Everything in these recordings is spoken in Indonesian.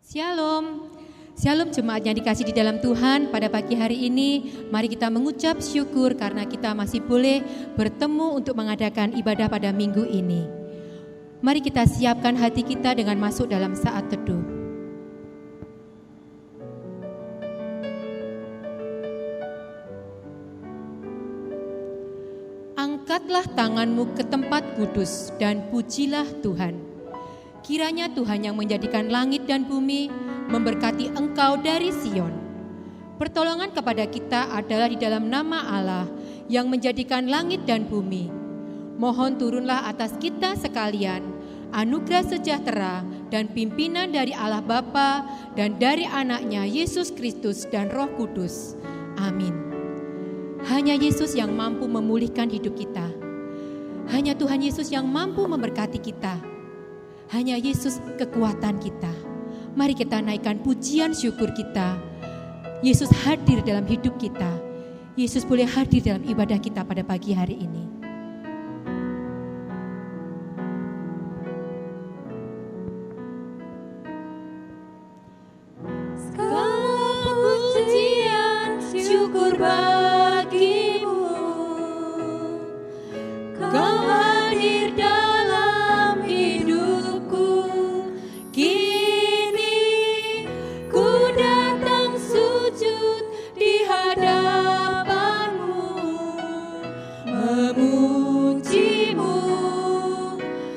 Shalom. Shalom jemaat yang dikasih di dalam Tuhan. Pada pagi hari ini mari kita mengucap syukur karena kita masih boleh bertemu untuk mengadakan ibadah pada minggu ini. Mari kita siapkan hati kita dengan masuk dalam saat teduh. Angkatlah tanganmu ke tempat kudus dan pujilah Tuhan. Kiranya Tuhan yang menjadikan langit dan bumi memberkati engkau dari Sion. Pertolongan kepada kita adalah di dalam nama Allah yang menjadikan langit dan bumi. Mohon turunlah atas kita sekalian anugerah sejahtera dan pimpinan dari Allah Bapa dan dari anaknya Yesus Kristus dan Roh Kudus. Amin. Hanya Yesus yang mampu memulihkan hidup kita. Hanya Tuhan Yesus yang mampu memberkati kita. Hanya Yesus kekuatan kita. Mari kita naikkan pujian syukur kita. Yesus hadir dalam hidup kita. Yesus boleh hadir dalam ibadah kita pada pagi hari ini. Segala pujian syukur bagimu. Kau hadir dalam hidupku. Kini ku datang sujud di hadapanmu, memujimu,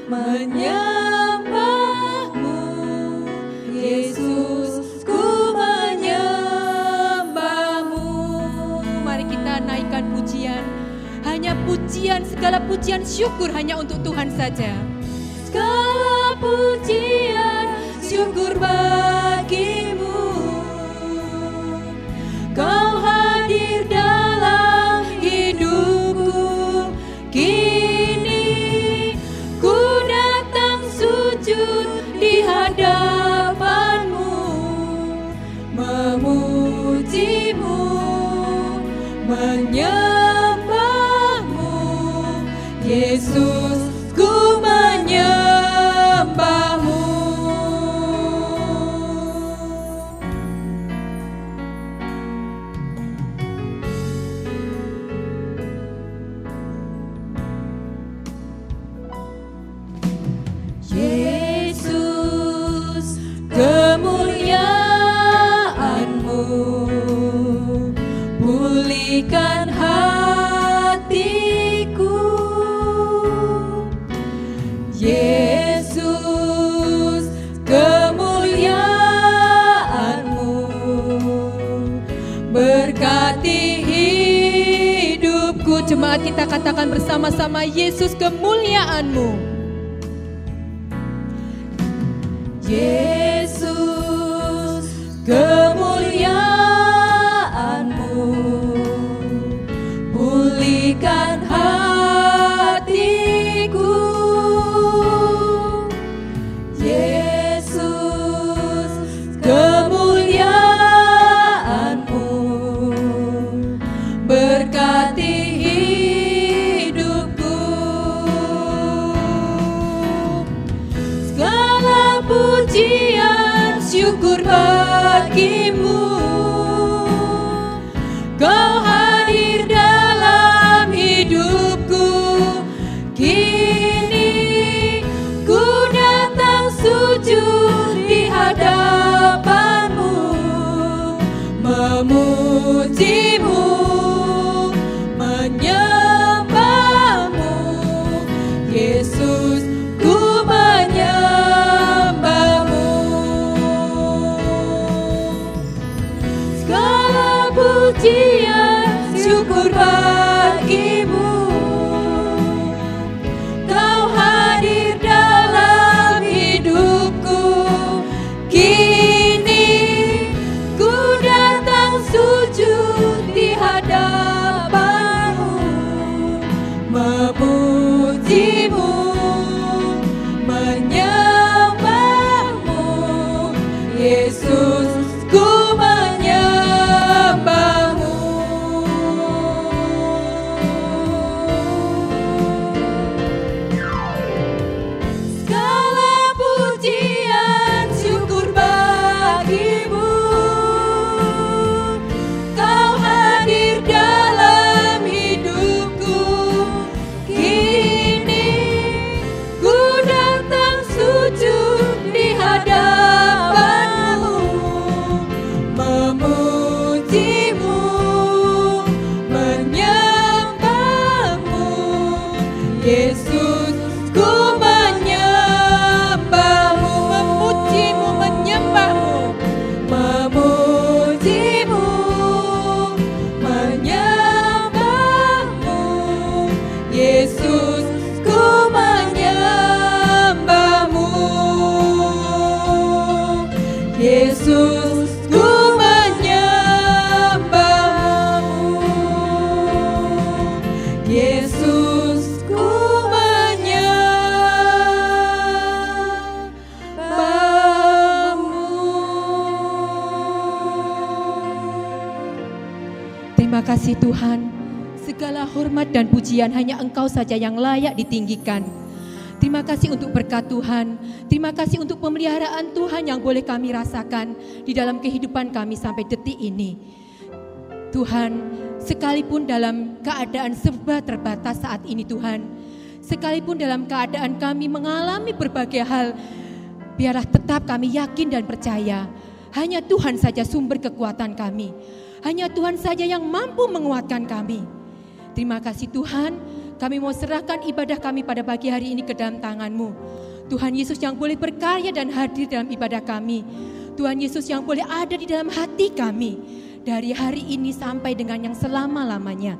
menyembahmu. Yesus, ku menyembahmu. Mari kita naikkan pujian. Hanya pujian, segala pujian syukur hanya untuk Tuhan saja. Segala pujian syukur bagimu. Kau hadir dalam hidupku. Kini ku datang sujud di hadapanmu, memujimu, menyembahmu. Yesus, ku menyembahmu. Yesus, kemuliaan-Mu pulihkan hatiku. Yesus, kemuliaan-Mu berkati hidupku. Jemaat kita katakan bersama-sama, Yesus kemuliaan-Mu. Yesus, kemuliaan-Mu pulihkan hatiku. Yesus, kemuliaan-Mu berkati hidupku. Segala pujian syukur bagimu. Kau hadir dalam hidupku. Kini ku datang sujud di hadapanmu, memujimu, menyembahmu. Yesus, ku menyembahmu. Segala pujian syukur bagimu. Kau hadir dalam hidupku. Kini ku datang sujud di hadapanmu, memujimu, kasih Tuhan, segala hormat dan pujian hanya Engkau saja yang layak ditinggikan. Terima kasih untuk berkat Tuhan, terima kasih untuk pemeliharaan Tuhan yang boleh kami rasakan di dalam kehidupan kami sampai detik ini. Tuhan, sekalipun dalam keadaan serba terbatas saat ini Tuhan, sekalipun dalam keadaan kami mengalami berbagai hal, biarlah tetap kami yakin dan percaya, hanya Tuhan saja sumber kekuatan kami, hanya Tuhan saja yang mampu menguatkan kami. Terima kasih Tuhan, kami mau serahkan ibadah kami pada pagi hari ini ke dalam tangan-Mu. Tuhan Yesus yang boleh berkarya dan hadir dalam ibadah kami. Tuhan Yesus yang boleh ada di dalam hati kami dari hari ini sampai dengan yang selama-lamanya.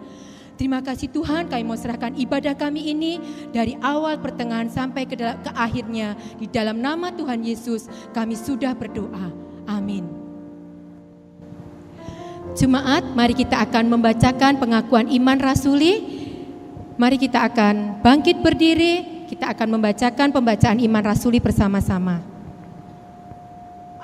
Terima kasih Tuhan, kami mau serahkan ibadah kami ini dari awal pertengahan sampai ke akhirnya. Di dalam nama Tuhan Yesus kami sudah berdoa. Amin. Jemaat, mari kita akan membacakan pengakuan iman rasuli. Mari kita akan bangkit berdiri, kita akan membacakan pembacaan iman rasuli bersama-sama.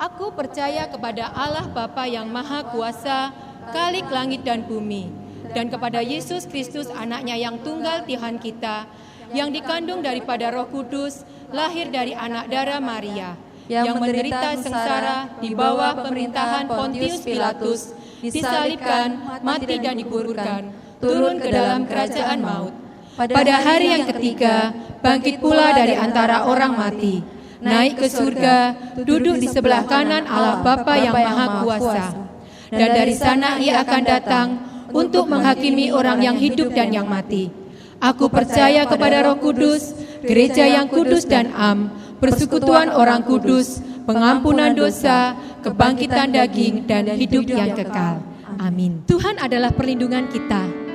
Aku percaya kepada Allah Bapa yang Maha Kuasa, Khalik langit dan bumi, dan kepada Yesus Kristus anaknya yang tunggal Tuhan kita, yang dikandung daripada Roh Kudus, lahir dari anak darah Maria, yang menderita sengsara di bawah pemerintahan Pontius Pilatus, disalibkan, mati dan dikuburkan, turun ke dalam kerajaan maut. Pada hari yang ketiga, bangkit pula dari antara orang mati, naik ke surga, duduk di sebelah kanan Allah Bapa yang Maha Kuasa. Dan dari sana Ia akan datang untuk menghakimi orang yang hidup dan yang mati. Aku percaya kepada Roh Kudus, gereja yang kudus dan am, persekutuan orang kudus, pengampunan dosa, kebangkitan daging, dan hidup yang kekal. Amin. Tuhan adalah perlindungan kita.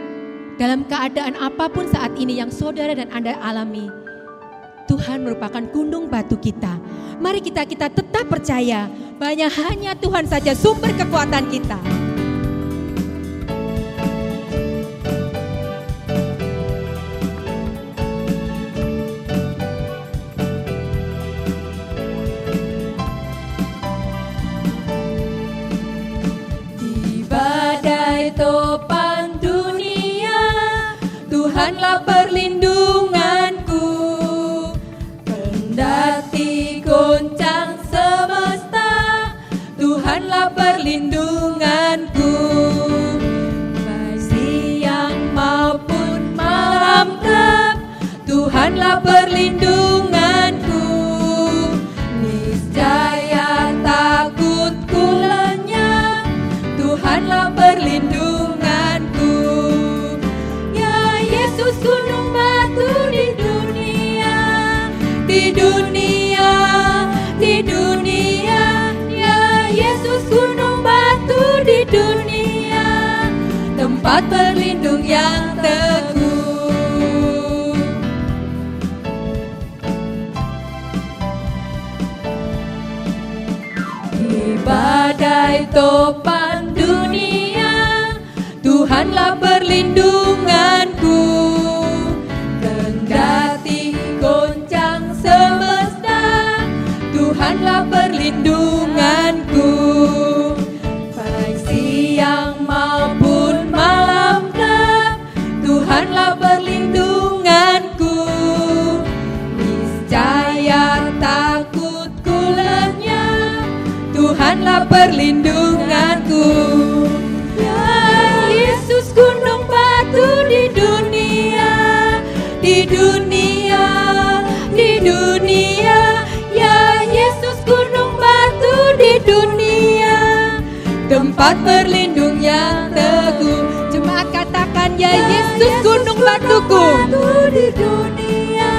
Dalam keadaan apapun saat ini yang saudara dan Anda alami, Tuhan merupakan gunung batu kita. Mari kita tetap percaya bahwa hanya Tuhan saja sumber kekuatan kita. Di badai topan dunia, Tuhanlah perlindunganku. Kendati goncang semesta, Tuhanlah perlindunganku. Baik siang maupun malam gelap, Tuhanlah perlindunganku. Niscaya takutku lenyap, Tuhanlah perlindunganku. Ya Yesus gunung batu di dunia, di dunia, di dunia. Ya Yesus gunung batu di dunia, tempat berlindung yang teguh. Di badai topan dunia, Tuhanlah perlindunganku. Kendati goncang semesta, Tuhanlah perlindunganku. Baik siang maupun malam gelap, Tuhanlah perlindunganku. Niscaya takutku lenyap, Tuhanlah perlindunganku. Ya Yesus gunung batu di dunia, di dunia, di dunia. Ya Yesus gunung batu di dunia, tempat berlindung yang teguh. Jemaat katakan, ya Yesus gunung batuku. Di dunia,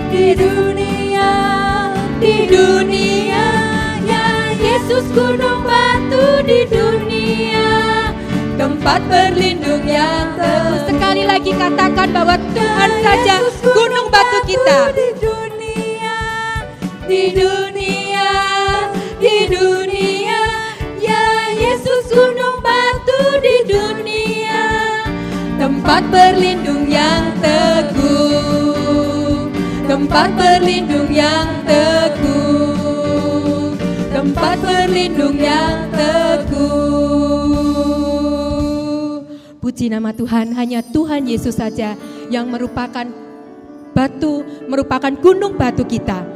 di dunia, di dunia. Ya Yesus gunung batu di dunia, tempat berlindung yang teguh. Sekali lagi katakan bahwa Tuhan saja gunung batu kita. Di dunia, di dunia, di dunia. Ya Yesus gunung batu di dunia, tempat berlindung yang teguh, tempat berlindung yang teguh, tempat berlindung yang teguh. Puji nama Tuhan, hanya Tuhan Yesus saja yang merupakan gunung batu kita.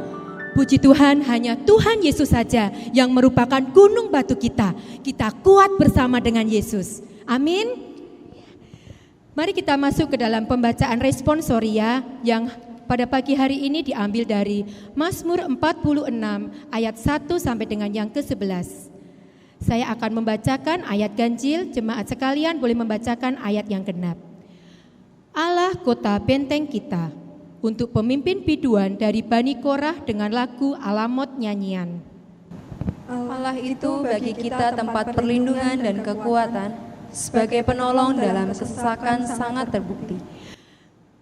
Puji Tuhan, hanya Tuhan Yesus saja yang merupakan gunung batu kita. Kita kuat bersama dengan Yesus. Amin. Mari kita masuk ke dalam pembacaan responsoria yang pada pagi hari ini diambil dari Mazmur 46 ayat 1 sampai dengan yang ke-11. Saya akan membacakan ayat ganjil, jemaat sekalian boleh membacakan ayat yang genap. Allah kota benteng kita, untuk pemimpin biduan dari Bani Korah dengan lagu Alamot nyanyian. Allah itu bagi kita tempat perlindungan dan kekuatan, sebagai penolong dalam kesesakan sangat terbukti.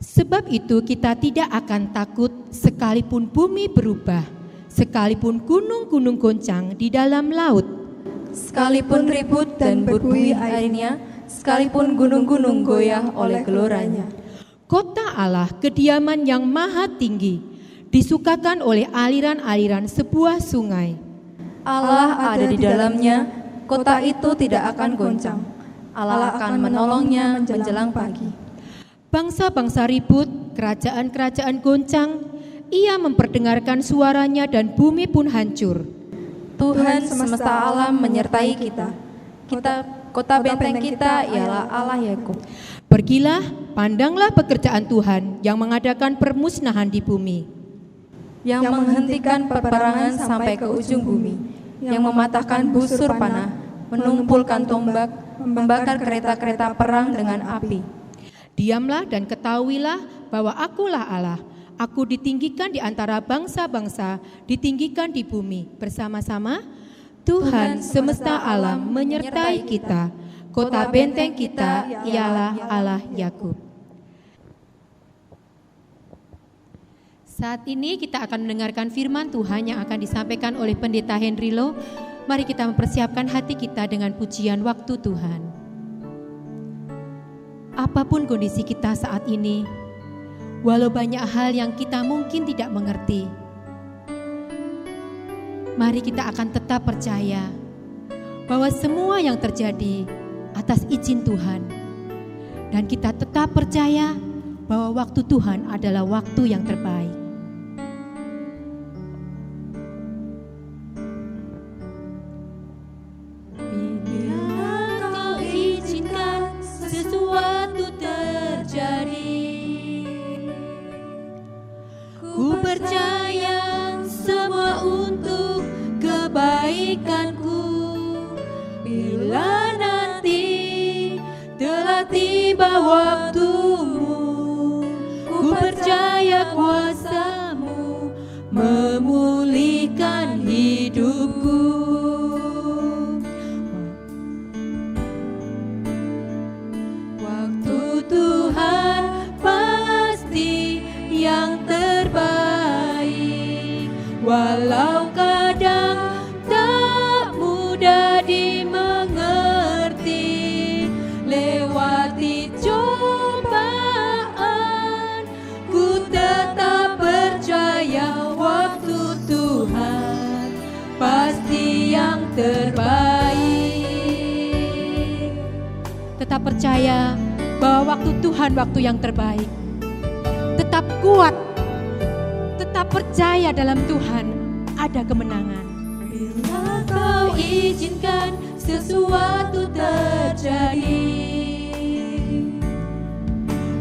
Sebab itu kita tidak akan takut sekalipun bumi berubah, sekalipun gunung-gunung goncang di dalam laut, sekalipun ribut dan berbuih airnya, sekalipun gunung-gunung goyah oleh geloranya. Kota Allah, kediaman yang maha tinggi, disukakan oleh aliran-aliran sebuah sungai. Allah ada di dalamnya, kota itu tidak akan goncang. Allah akan menolongnya menjelang pagi. Bangsa-bangsa ribut, kerajaan-kerajaan goncang, Ia memperdengarkan suaranya dan bumi pun hancur. Tuhan semesta alam menyertai kita. Kota benteng kita ialah Allah Yakub. Pergilah, pandanglah pekerjaan Tuhan yang mengadakan permusnahan di bumi, yang menghentikan peperangan sampai ke ujung bumi, yang mematahkan busur panah, menumpulkan tombak, membakar kereta-kereta perang dengan api. Diamlah dan ketahuilah bahwa Akulah Allah. Aku ditinggikan di antara bangsa-bangsa, ditinggikan di bumi. Bersama-sama, Tuhan semesta alam menyertai kita. Kota benteng kita ialah Allah Yakub. Saat ini kita akan mendengarkan firman Tuhan yang akan disampaikan oleh Pendeta Henry Lo. Mari kita mempersiapkan hati kita dengan pujian waktu Tuhan. Apapun kondisi kita saat ini, walau banyak hal yang kita mungkin tidak mengerti, mari kita akan tetap percaya bahwa semua yang terjadi atas izin Tuhan. Dan kita tetap percaya bahwa waktu Tuhan adalah waktu yang terbaik. Ku percaya semua untuk kebaikanku. Bila nanti telah tiba waktumu, ku percaya kuasa-Mu memulihkan hidupku. Waktu Tuhan pasti yang terbaik, walau kadang tak mudah dimengerti. Lewati cobaan, ku tetap percaya waktu Tuhan pasti yang terbaik. Tetap percaya bahwa waktu Tuhan waktu yang terbaik. Tetap kuat, tetap percaya dalam Tuhan ada kemenangan. Bila Kau izinkan sesuatu terjadi,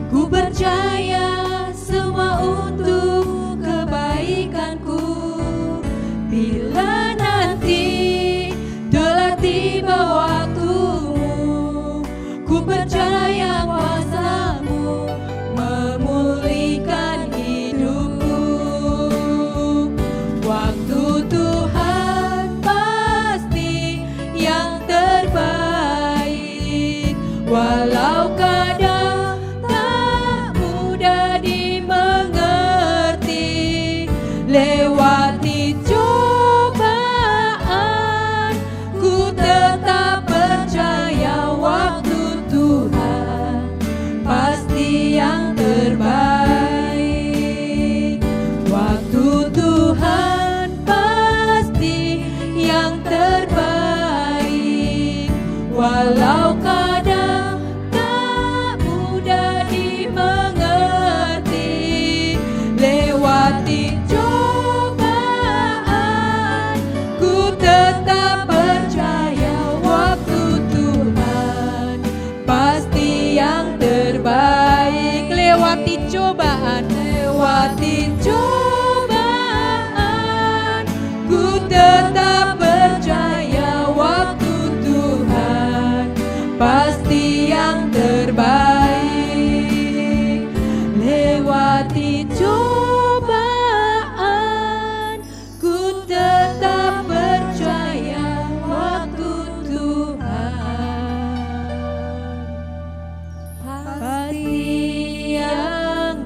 ku percaya semua untuk kebaikanku. Bila nanti telah tiba waktumu, ku percaya kuasa-Mu memulihkan hidupku. Waktu Tuhan pasti yang terbaik, walau kadang tak mudah dimengerti. Lewati cobaan, ku tetap percaya waktu Tuhan pasti yang terbaik. Waktu Tuhan pasti yang terbaik, walau kadang tak lewati cobaan, ku tetap percaya waktu Tuhan pasti yang terbaik. Lewati cobaan, lewati cobaan, ku tetap percaya waktu Tuhan pasti yang terbaik. Lewati cobaan, ku tetap percaya waktu Tuhan pasti yang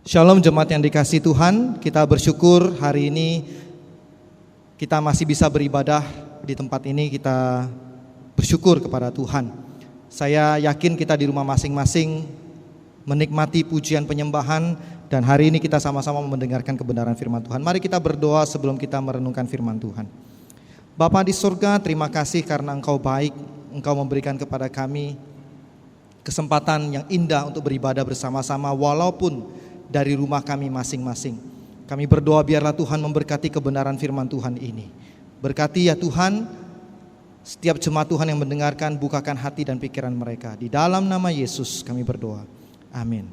Shalom jemaat yang dikasihi Tuhan, kita bersyukur hari ini kita masih bisa beribadah di tempat ini. Kita bersyukur kepada Tuhan. Saya yakin kita di rumah masing-masing menikmati pujian penyembahan, dan hari ini kita sama-sama mendengarkan kebenaran firman Tuhan. Mari kita berdoa sebelum kita merenungkan firman Tuhan. Bapa di surga, terima kasih karena Engkau baik. Engkau memberikan kepada kami kesempatan yang indah untuk beribadah bersama-sama walaupun dari rumah kami masing-masing. Kami berdoa biarlah Tuhan memberkati kebenaran firman Tuhan ini. Berkati ya Tuhan setiap jemaat Tuhan yang mendengarkan, bukakan hati dan pikiran mereka. Di dalam nama Yesus kami berdoa. Amin.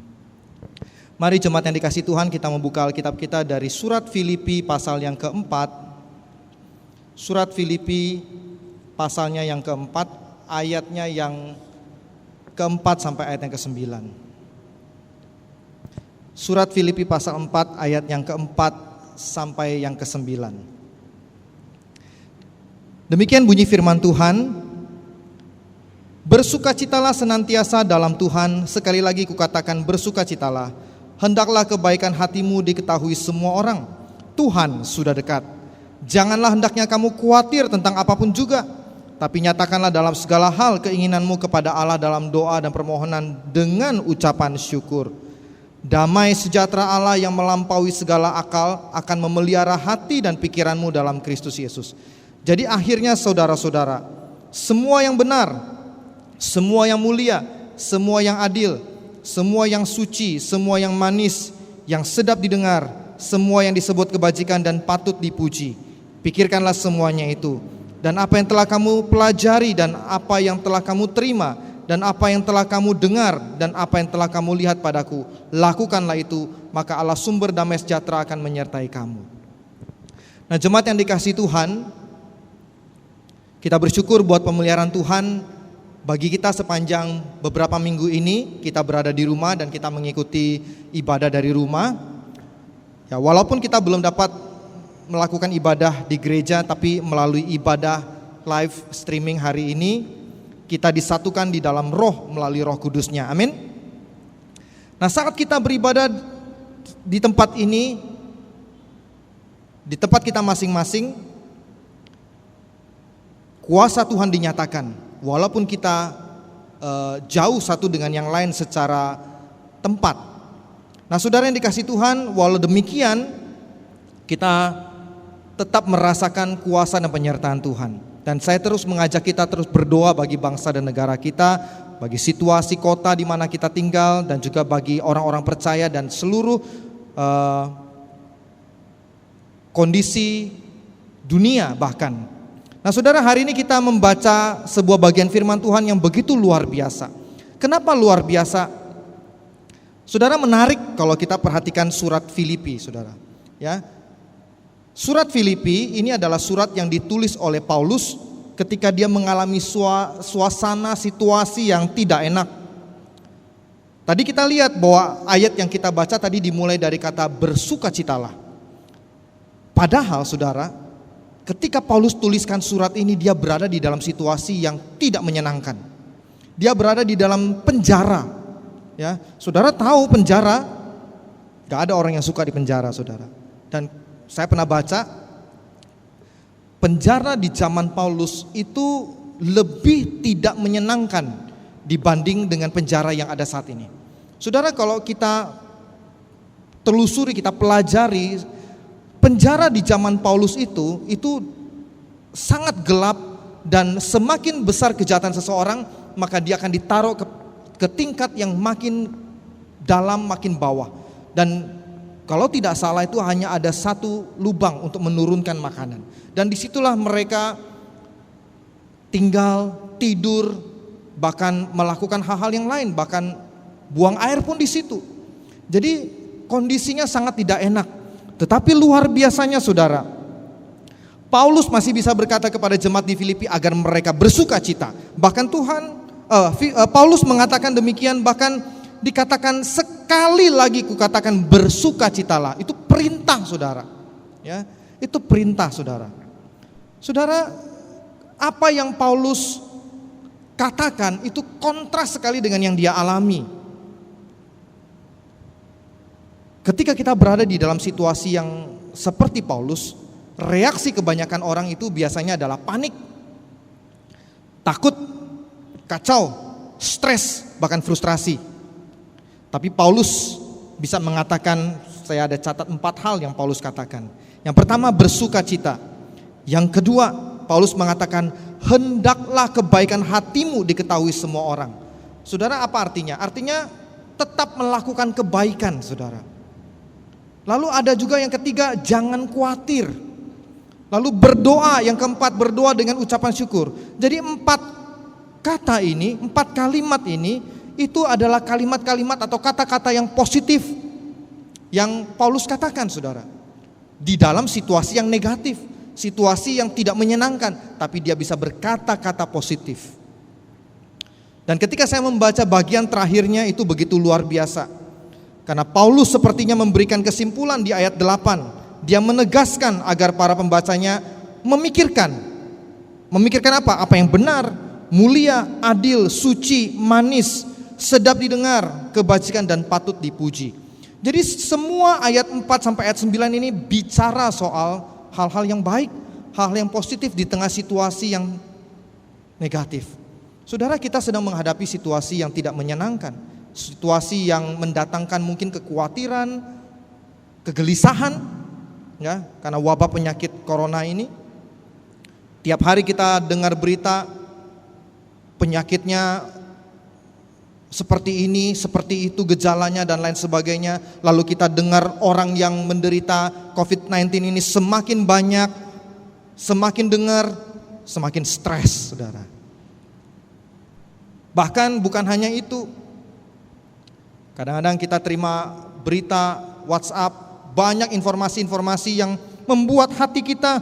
Mari jemaat yang dikasihi Tuhan, kita membuka Alkitab kita dari surat Filipi pasal yang keempat. Surat Filipi pasalnya yang keempat, ayatnya yang keempat sampai ayat yang kesembilan. Surat Filipi pasal 4 ayat yang keempat sampai yang kesembilan. Demikian bunyi firman Tuhan. Bersukacitalah senantiasa dalam Tuhan. Sekali lagi kukatakan bersukacitalah. Hendaklah kebaikan hatimu diketahui semua orang. Tuhan sudah dekat. Janganlah hendaknya kamu khawatir tentang apapun juga, tapi nyatakanlah dalam segala hal keinginanmu kepada Allah dalam doa dan permohonan dengan ucapan syukur. Damai sejahtera Allah yang melampaui segala akal akan memelihara hati dan pikiranmu dalam Kristus Yesus. Jadi akhirnya saudara-saudara, semua yang benar, semua yang mulia, semua yang adil, semua yang suci, semua yang manis, yang sedap didengar, semua yang disebut kebajikan dan patut dipuji, pikirkanlah semuanya itu. Dan apa yang telah kamu pelajari dan apa yang telah kamu terima dan apa yang telah kamu dengar dan apa yang telah kamu lihat padaku, lakukanlah itu, maka Allah sumber damai sejahtera akan menyertai kamu. Nah jemaat yang dikasihi Tuhan, kita bersyukur buat pemeliharaan Tuhan bagi kita sepanjang beberapa minggu ini. Kita berada di rumah dan kita mengikuti ibadah dari rumah. Ya, walaupun kita belum dapat melakukan ibadah di gereja, tapi melalui ibadah live streaming hari ini kita disatukan di dalam roh melalui Roh Kudusnya. Amin. Nah saat kita beribadah di tempat ini, di tempat kita masing-masing, kuasa Tuhan dinyatakan. Walaupun kita jauh satu dengan yang lain secara tempat. Nah saudara yang dikasihi Tuhan, walau demikian kita tetap merasakan kuasa dan penyertaan Tuhan. Dan saya terus mengajak kita terus berdoa bagi bangsa dan negara kita, bagi situasi kota di mana kita tinggal, dan juga bagi orang-orang percaya dan seluruh kondisi dunia bahkan. Nah saudara, hari ini kita membaca sebuah bagian firman Tuhan yang begitu luar biasa. Kenapa luar biasa? Saudara, menarik kalau kita perhatikan surat Filipi, saudara. Ya, surat Filipi ini adalah surat yang ditulis oleh Paulus ketika dia mengalami suasana situasi yang tidak enak. Tadi kita lihat bahwa ayat yang kita baca tadi dimulai dari kata bersukacitalah. Padahal saudara, ketika Paulus tuliskan surat ini, dia berada di dalam situasi yang tidak menyenangkan. Dia berada di dalam penjara. Ya, saudara tahu penjara, gak ada orang yang suka di penjara, saudara. Dan saya pernah baca, penjara di zaman Paulus itu lebih tidak menyenangkan dibanding dengan penjara yang ada saat ini. Saudara, kalau kita telusuri, kita pelajari penjara di zaman Paulus itu sangat gelap, dan semakin besar kejahatan seseorang, maka dia akan ditaruh ke tingkat yang makin dalam, makin bawah. Dan kalau tidak salah itu hanya ada satu lubang untuk menurunkan makanan. Dan disitulah mereka tinggal, tidur, bahkan melakukan hal-hal yang lain, bahkan buang air pun di situ. Jadi kondisinya sangat tidak enak. Tetapi luar biasanya saudara, Paulus masih bisa berkata kepada jemaat di Filipi agar mereka bersuka cita. Bahkan Paulus mengatakan demikian, bahkan dikatakan sekali lagi kukatakan bersukacitalah. Itu perintah saudara, ya, itu perintah saudara. Saudara, apa yang Paulus katakan itu kontras sekali dengan yang dia alami. Ketika kita berada di dalam situasi yang seperti Paulus, reaksi kebanyakan orang itu biasanya adalah panik, takut, kacau, stres, bahkan frustrasi. Tapi Paulus bisa mengatakan, saya ada catat 4 hal yang Paulus katakan. Yang pertama, bersukacita. Yang kedua, Paulus mengatakan, hendaklah kebaikan hatimu diketahui semua orang. Saudara, apa artinya? Artinya tetap melakukan kebaikan, saudara. Lalu ada juga yang ketiga, jangan khawatir. Lalu berdoa, yang keempat, berdoa dengan ucapan syukur. Jadi 4 kata ini, 4 kalimat ini, itu adalah kalimat-kalimat atau kata-kata yang positif yang Paulus katakan saudara. Di dalam situasi yang negatif, situasi yang tidak menyenangkan, tapi dia bisa berkata-kata positif. Dan ketika saya membaca bagian terakhirnya itu begitu luar biasa. Karena Paulus sepertinya memberikan kesimpulan di ayat 8. Dia menegaskan agar para pembacanya memikirkan apa? Apa yang benar, mulia, adil, suci, manis, sedap didengar, kebajikan dan patut dipuji. Jadi semua ayat 4 sampai ayat 9 ini bicara soal hal-hal yang baik, hal yang positif di tengah situasi yang negatif. Saudara, kita sedang menghadapi situasi yang tidak menyenangkan, situasi yang mendatangkan mungkin kekhawatiran, kegelisahan, ya, karena wabah penyakit corona ini. Tiap hari kita dengar berita penyakitnya seperti ini, seperti itu gejalanya dan lain sebagainya. Lalu kita dengar orang yang menderita COVID-19 ini semakin banyak, semakin dengar, semakin stres, saudara. Bahkan bukan hanya itu, kadang-kadang kita terima berita WhatsApp, banyak informasi-informasi yang membuat hati kita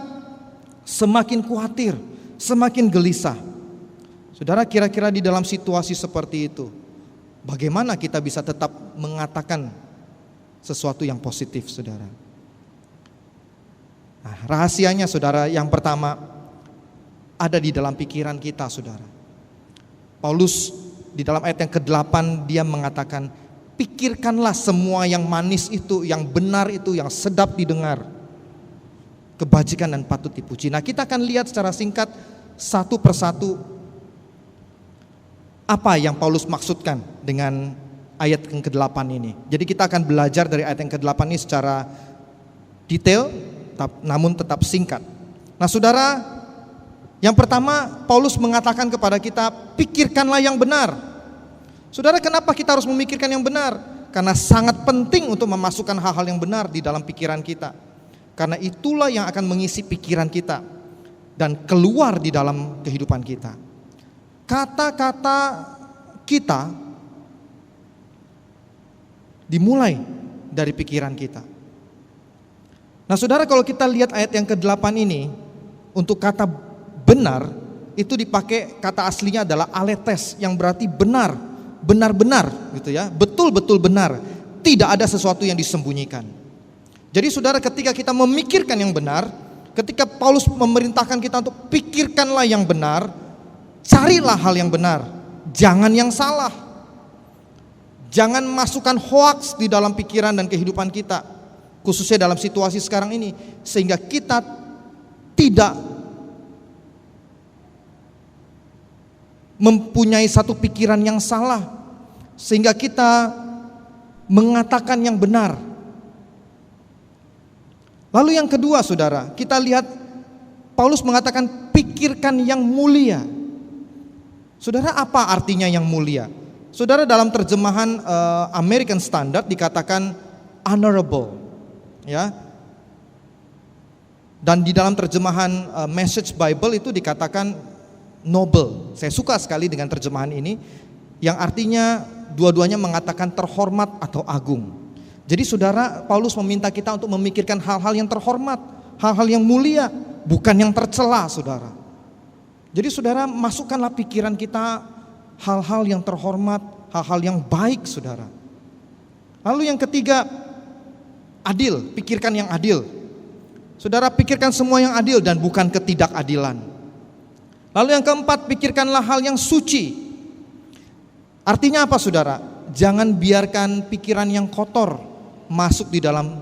semakin khawatir, semakin gelisah. Saudara, kira-kira di dalam situasi seperti itu, bagaimana kita bisa tetap mengatakan sesuatu yang positif, saudara? Nah, rahasianya saudara, yang pertama ada di dalam pikiran kita, saudara. Paulus di dalam ayat yang ke-8 dia mengatakan, pikirkanlah semua yang manis itu, yang benar itu, yang sedap didengar, kebajikan dan patut dipuji. Nah, kita akan lihat secara singkat satu persatu apa yang Paulus maksudkan dengan ayat yang ke-8 ini. Jadi kita akan belajar dari ayat yang ke-8 ini secara detail, namun tetap singkat. Nah saudara, yang pertama Paulus mengatakan kepada kita, pikirkanlah yang benar. Saudara, kenapa kita harus memikirkan yang benar? Karena sangat penting untuk memasukkan hal-hal yang benar di dalam pikiran kita. Karena itulah yang akan mengisi pikiran kita dan keluar di dalam kehidupan kita. Kata-kata kita dimulai dari pikiran kita. Nah saudara, kalau kita lihat ayat yang ke-8 ini, untuk kata benar itu dipakai kata aslinya adalah aletes, yang berarti benar, benar-benar gitu ya, betul-betul benar, tidak ada sesuatu yang disembunyikan. Jadi saudara, ketika kita memikirkan yang benar, ketika Paulus memerintahkan kita untuk pikirkanlah yang benar, carilah hal yang benar, jangan yang salah. Jangan masukkan hoaks di dalam pikiran dan kehidupan kita, khususnya dalam situasi sekarang ini, sehingga kita tidak mempunyai satu pikiran yang salah, sehingga kita mengatakan yang benar. Lalu yang kedua saudara, kita lihat Paulus mengatakan pikirkan yang mulia. Saudara, apa artinya yang mulia? Saudara, dalam terjemahan American Standard dikatakan honorable, ya. Dan di dalam terjemahan Message Bible itu dikatakan noble. Saya suka sekali dengan terjemahan ini, yang artinya dua-duanya mengatakan terhormat atau agung. Jadi saudara, Paulus meminta kita untuk memikirkan hal-hal yang terhormat, hal-hal yang mulia, bukan yang tercela, saudara. Jadi saudara, masukkanlah pikiran kita hal-hal yang terhormat, hal-hal yang baik, saudara. Lalu yang ketiga, adil, pikirkan yang adil. Saudara, pikirkan semua yang adil dan bukan ketidakadilan. Lalu yang keempat, pikirkanlah hal yang suci. Artinya apa saudara? Jangan biarkan pikiran yang kotor masuk di dalam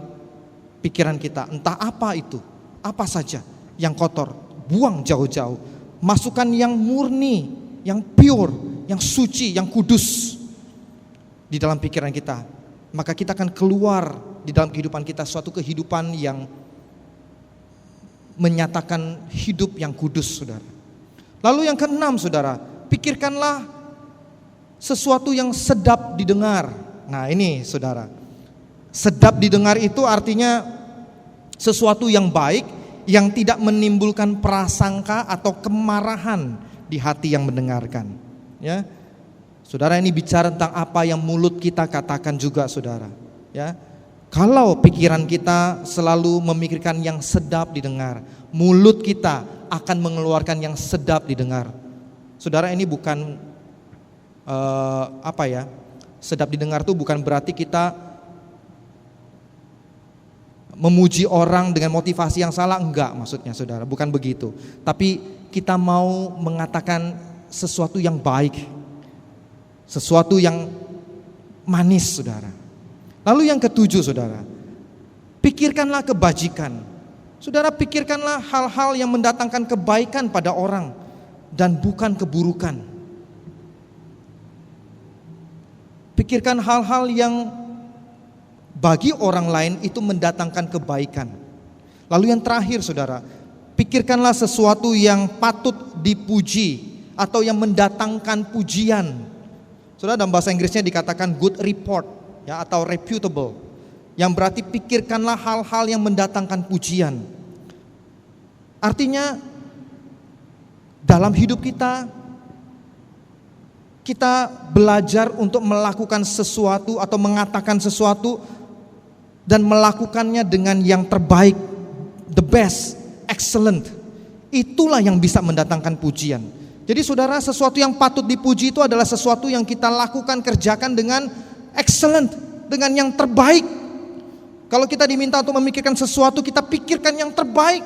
pikiran kita. Entah apa itu, apa saja yang kotor, buang jauh-jauh. Masukkan yang murni, yang pure, yang suci, yang kudus di dalam pikiran kita. Maka kita akan keluar di dalam kehidupan kita suatu kehidupan yang menyatakan hidup yang kudus, saudara. Lalu yang keenam, saudara, pikirkanlah sesuatu yang sedap didengar. Nah ini saudara, sedap didengar itu artinya sesuatu yang baik, yang tidak menimbulkan prasangka atau kemarahan di hati yang mendengarkan. Ya, saudara, ini bicara tentang apa yang mulut kita katakan juga, saudara. Ya, kalau pikiran kita selalu memikirkan yang sedap didengar, mulut kita akan mengeluarkan yang sedap didengar. Saudara, ini bukan sedap didengar itu bukan berarti kita memuji orang dengan motivasi yang salah, enggak maksudnya saudara, bukan begitu. Tapi kita mau mengatakan sesuatu yang baik, sesuatu yang manis, saudara. Lalu yang ketujuh, saudara, pikirkanlah kebajikan. Saudara, pikirkanlah hal-hal yang mendatangkan kebaikan pada orang dan bukan keburukan. Pikirkan hal-hal yang bagi orang lain itu mendatangkan kebaikan. Lalu yang terakhir, saudara, pikirkanlah sesuatu yang patut dipuji atau yang mendatangkan pujian. Saudara, dalam bahasa Inggrisnya dikatakan good report, ya, atau reputable, yang berarti pikirkanlah hal-hal yang mendatangkan pujian. Artinya dalam hidup kita belajar untuk melakukan sesuatu atau mengatakan sesuatu dan melakukannya dengan yang terbaik, the best, excellent. Itulah yang bisa mendatangkan pujian. Jadi saudara, sesuatu yang patut dipuji itu adalah sesuatu yang kita lakukan, kerjakan dengan excellent, dengan yang terbaik. Kalau kita diminta untuk memikirkan sesuatu, kita pikirkan yang terbaik,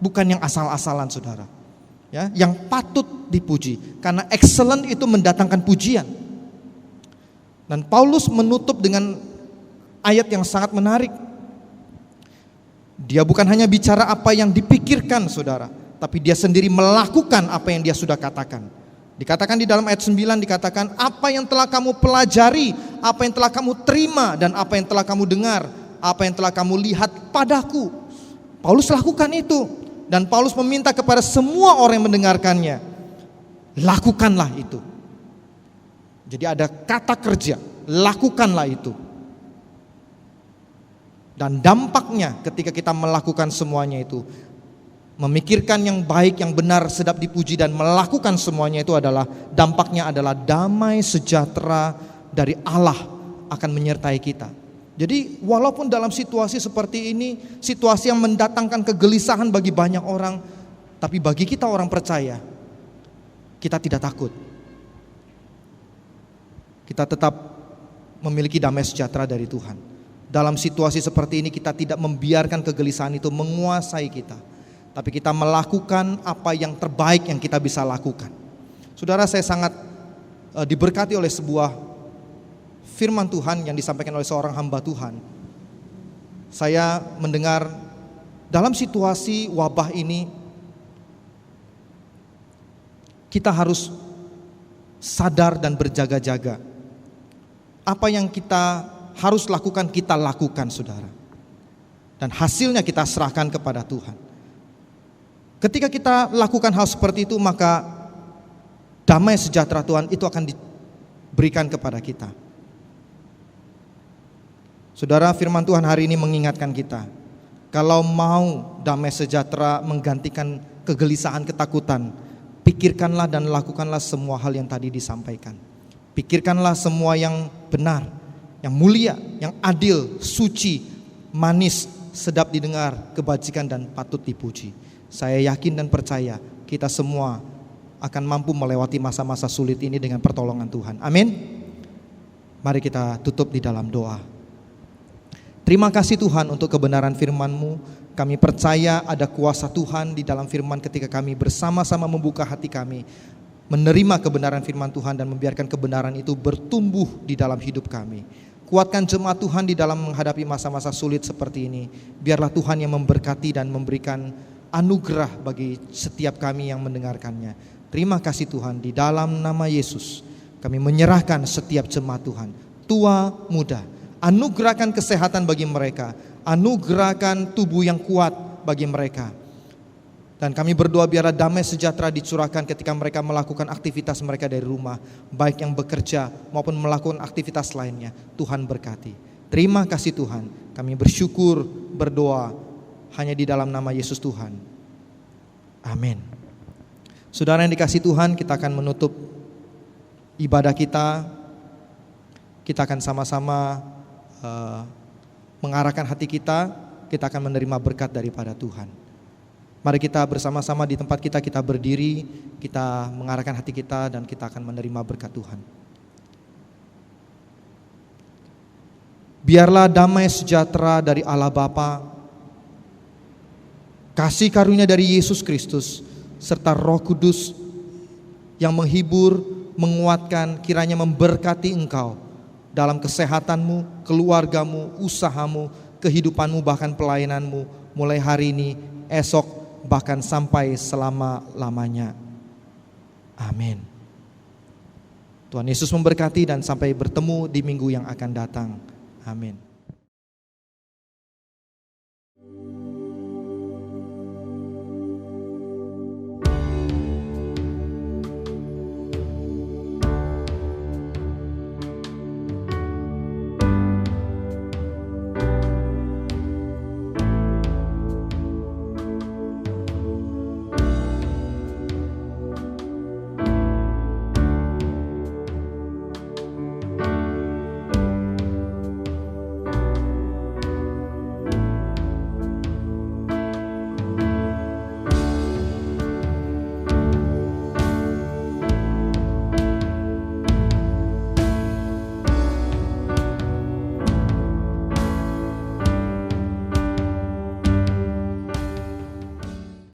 bukan yang asal-asalan, saudara. Ya, yang patut dipuji, karena excellent itu mendatangkan pujian. Dan Paulus menutup dengan ayat yang sangat menarik. Dia bukan hanya bicara apa yang dipikirkan, saudara, tapi dia sendiri melakukan apa yang dia sudah katakan. Dikatakan di dalam ayat 9, dikatakan apa yang telah kamu pelajari, apa yang telah kamu terima, dan apa yang telah kamu dengar, apa yang telah kamu lihat padaku. Paulus lakukan itu. Dan Paulus meminta kepada semua orang yang mendengarkannya, lakukanlah itu. Jadi ada kata kerja, lakukanlah itu. Dan dampaknya ketika kita melakukan semuanya itu, memikirkan yang baik, yang benar, sedap dipuji, dan melakukan semuanya itu adalah, dampaknya adalah damai sejahtera dari Allah akan menyertai kita. Jadi walaupun dalam situasi seperti ini, situasi yang mendatangkan kegelisahan bagi banyak orang, tapi bagi kita orang percaya, kita tidak takut. Kita tetap memiliki damai sejahtera dari Tuhan. Dalam situasi seperti ini kita tidak membiarkan kegelisahan itu menguasai kita, tapi kita melakukan apa yang terbaik yang kita bisa lakukan. Saudara, saya sangat diberkati oleh sebuah firman Tuhan yang disampaikan oleh seorang hamba Tuhan. Saya mendengar dalam situasi wabah ini kita harus sadar dan berjaga-jaga. Apa yang kita harus lakukan, kita lakukan, saudara. dan hasilnya kita serahkan kepada Tuhan. Ketika kita lakukan hal seperti itu, maka damai sejahtera Tuhan itu akan diberikan kepada kita. Saudara, firman Tuhan hari ini mengingatkan kita, kalau mau damai sejahtera menggantikan kegelisahan, ketakutan, pikirkanlah dan lakukanlah semua hal yang tadi disampaikan. Pikirkanlah semua yang benar, yang mulia, yang adil, suci, manis, sedap didengar, kebajikan dan patut dipuji. Saya yakin dan percaya kita semua akan mampu melewati masa-masa sulit ini dengan pertolongan Tuhan. Amin. Mari kita tutup di dalam doa. Terima kasih Tuhan untuk kebenaran firman-Mu. Kami percaya ada kuasa Tuhan di dalam firman ketika kami bersama-sama membuka hati kami, menerima kebenaran firman Tuhan dan membiarkan kebenaran itu bertumbuh di dalam hidup kami. Kuatkan jemaat Tuhan di dalam menghadapi masa-masa sulit seperti ini. Biarlah Tuhan yang memberkati dan memberikan anugerah bagi setiap kami yang mendengarkannya. Terima kasih Tuhan, di dalam nama Yesus kami menyerahkan setiap jemaat Tuhan, tua muda. Anugerahkan kesehatan bagi mereka, anugerahkan tubuh yang kuat bagi mereka. Dan kami berdoa biarlah damai sejahtera dicurahkan ketika mereka melakukan aktivitas mereka dari rumah, baik yang bekerja maupun melakukan aktivitas lainnya. Tuhan berkati. Terima kasih Tuhan, kami bersyukur, berdoa hanya di dalam nama Yesus Tuhan. Amin. Saudara yang dikasihi Tuhan, kita akan menutup ibadah kita. Kita akan sama-sama mengarahkan hati kita. Kita akan menerima berkat daripada Tuhan. Mari kita bersama-sama di tempat kita berdiri, kita mengarahkan hati kita dan kita akan menerima berkat Tuhan. Biarlah damai sejahtera dari Allah Bapa, kasih karunia dari Yesus Kristus, serta Roh Kudus yang menghibur, menguatkan, kiranya memberkati engkau dalam kesehatanmu, keluargamu, usahamu, kehidupanmu, bahkan pelayananmu, mulai hari ini, esok, bahkan sampai selama-lamanya. Amin. Tuhan Yesus memberkati dan sampai bertemu di minggu yang akan datang. Amin.